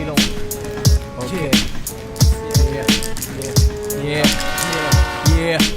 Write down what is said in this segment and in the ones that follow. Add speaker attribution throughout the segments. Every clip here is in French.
Speaker 1: Silon. Ok. Yeah.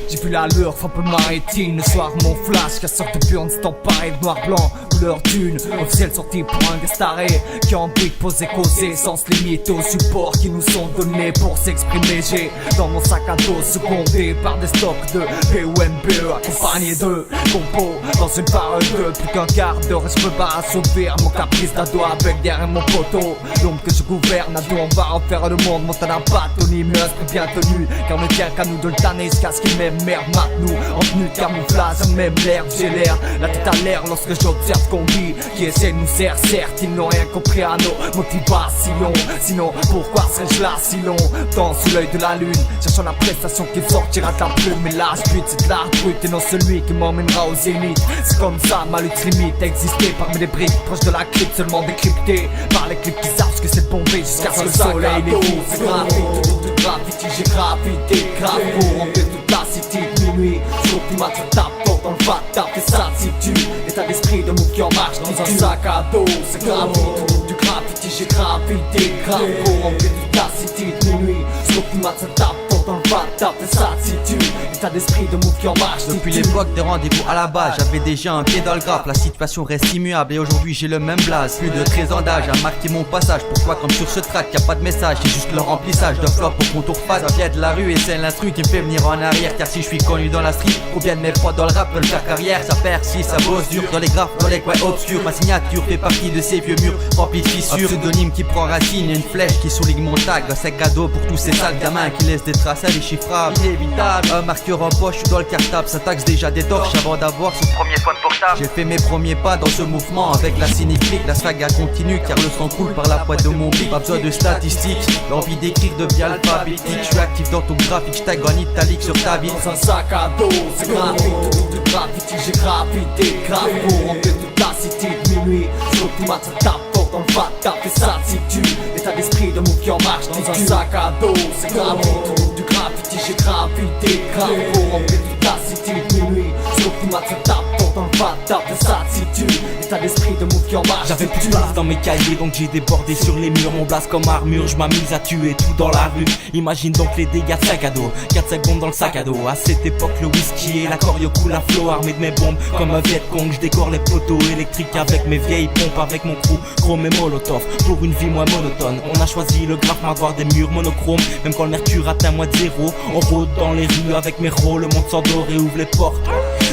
Speaker 1: J'ai vu la leur, frappe maritime. Le soir, mon flash, la sorte de burn, c'est en pareil, noir-blanc, couleur d'une. Officiel sorti pour un destaré qui en brique posé, causé, sans limite aux supports qui nous sont donnés pour s'exprimer. J'ai dans mon sac à dos secondé par des stocks de POMBE, accompagné de compos dans une parole de plus qu'un quart d'heure. Je peux pas assouvir mon caprice d'ado avec derrière mon poteau. L'ombre que je gouverne, ado, on va en faire le monde. Mon talent patronyme, esprit bien tenu, car on ne tient qu'à nous de le tanner jusqu'à ce qu'il m'aime. Merde, nous en tenue de camouflage, même l'air, j'ai l'air, la tête à l'air lorsque j'observe qu'on vit, qui essaie de nous faire, certes, ils n'ont rien compris à nos motivations. Sinon, pourquoi serais-je là si longtemps sous l'œil de la lune, cherchant la prestation qui sortira de la plume. Mais là, je but, c'est de l'art brut et non celui qui m'emmènera au zénith. C'est comme ça, ma lutte limite, exister parmi les briques, proches de la clip, seulement décrypté par les clips qui savent ce que c'est de bomber jusqu'à ce que le soleil les fout. C'est graffiti, tout de graffiti, j'ai gravité, grave pour remplir toute la city de minuit. Sur qui m'a tape fort dans le vat, tape et ça situe. État d'esprit de mots qui en marche dans un sac à dos. C'est graffiti, tout du graffiti, j'ai gravité, grave pour remplir toute la city de minuit. Sur qui m'a tape fort dans le vat, tape et ça situe. État d'esprit de mots qui en marche.
Speaker 2: Depuis l'époque des rendez-vous à la base, j'avais déjà un pied dans le graphe. La situation reste immuable et aujourd'hui j'ai le même blaze. Plus de 13 ans d'âge à marquer mon passage. Pourquoi comme sur ce track y'a pas de message, c'est juste le remplissage de flop au contour face. Ça vient de la rue et c'est l'instru qui me fait venir en arrière. Car si je suis connu dans la street, ou bien de mes potes dans le rap veulent faire carrière. Ça persiste, ça bosse dur dans les graphes, dans les coins obscurs. Ma signature fait partie de ces vieux murs remplis de fissures. Un pseudonyme qui prend racine, une flèche qui souligne mon tag. C'est cadeau pour tous ces sales gamins qui laissent des traces à déchiffrables. Inévitable, un marqueur en poche dans le cartable. Ça taxe déjà des torches avant d'avoir son premier phone portable. J'ai fait mes premiers pas dans ce mouvement avec la cinéflique. La saga continue car le sang coule par la pointe de mon bic. Pas besoin de statistiques, l'envie d'écrire devient alphabétique. Je suis actif dans ton graphique, je tag en italique sur ta vie.
Speaker 1: Dans un sac à dos, c'est graffiti, tout de graffiti, j'ai gravité, grave pour remplir toute la city de minuit. Sur tout ma tape fort dans le vat, tape et ça situe. État d'esprit de mots qui en marche dans un sac à dos, c'est graffiti, tout du graffiti, j'ai gravité, grave pour remplir toute la city de minuit. Sur tout ma tape fort dans le vat, tape et ça situe. État d'esprit de mots qui en marche.
Speaker 3: J'avais plus de place dans mes cahiers donc j'ai débordé sur les murs. Mon blast comme armure, je m'amuse à tuer tout dans la rue. Imagine donc les dégâts de sac à dos, 4 secondes dans le sac à dos. À cette époque le whisky et la choreo coule à flot. Armé de mes bombes comme un Viet Cong, je décore les poteaux électriques avec mes vieilles pompes. Avec mon crew, chrome et molotov, pour une vie moins monotone. On a choisi le graphe, m'avoir des murs monochromes. Même quand le mercure atteint moins de 0, on rôde dans les rues avec mes rôles. Le monde s'endort et ouvre les portes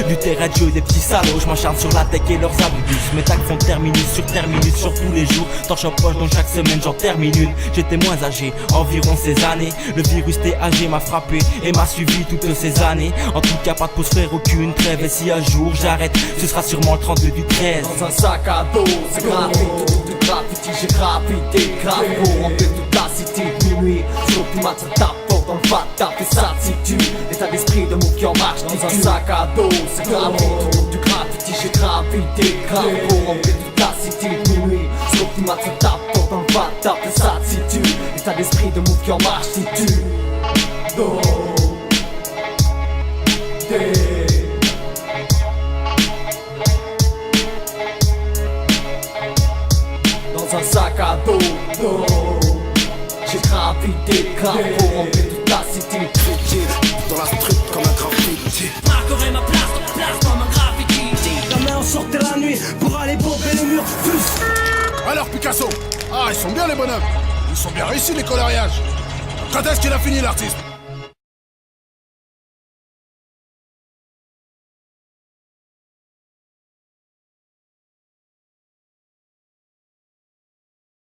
Speaker 3: du terrain de jeu des petits salauds. Je m'acharne sur la tech et leurs abus. Mes tags font terminus sur tous les jours. Torche en poche donc chaque semaine j'en termine une. J'étais moins âgé, environ ces années. Le virus TAG m'a frappé et m'a suivi toutes ces années. En tout cas pas de pause frère, aucune trêve. Et si un jour j'arrête, ce sera sûrement le 32 du 13.
Speaker 1: Dans un sac à dos, c'est graffiti, tout de graffiti, j'ai gravité, grave pour remplir toute la city de minuit. Sur tout ma tape fort dans le vat, tape et ça situe. État d'esprit de mots qui en marche dans un sac à dos, c'est graffiti, tout du graffiti, j'ai gravité, grave pour remplir toute la city de minuit. Sur tout ma tape fort dans le vat, tape et ça situe. État d'esprit de mots qui en marche situe. Do, dé. Dans un sac à dos, j'ai gravité, grave pour remplir toute la city.
Speaker 4: Dans la street comme un graffiti.
Speaker 5: Marquerai ma place comme un graffiti.
Speaker 6: Jamais on sortait la nuit pour aller bomber les murs.
Speaker 4: Alors Picasso, ah ils sont bien les bonhommes. Ils sont bien réussis les coloriages. Quand est-ce qu'il a fini l'artiste?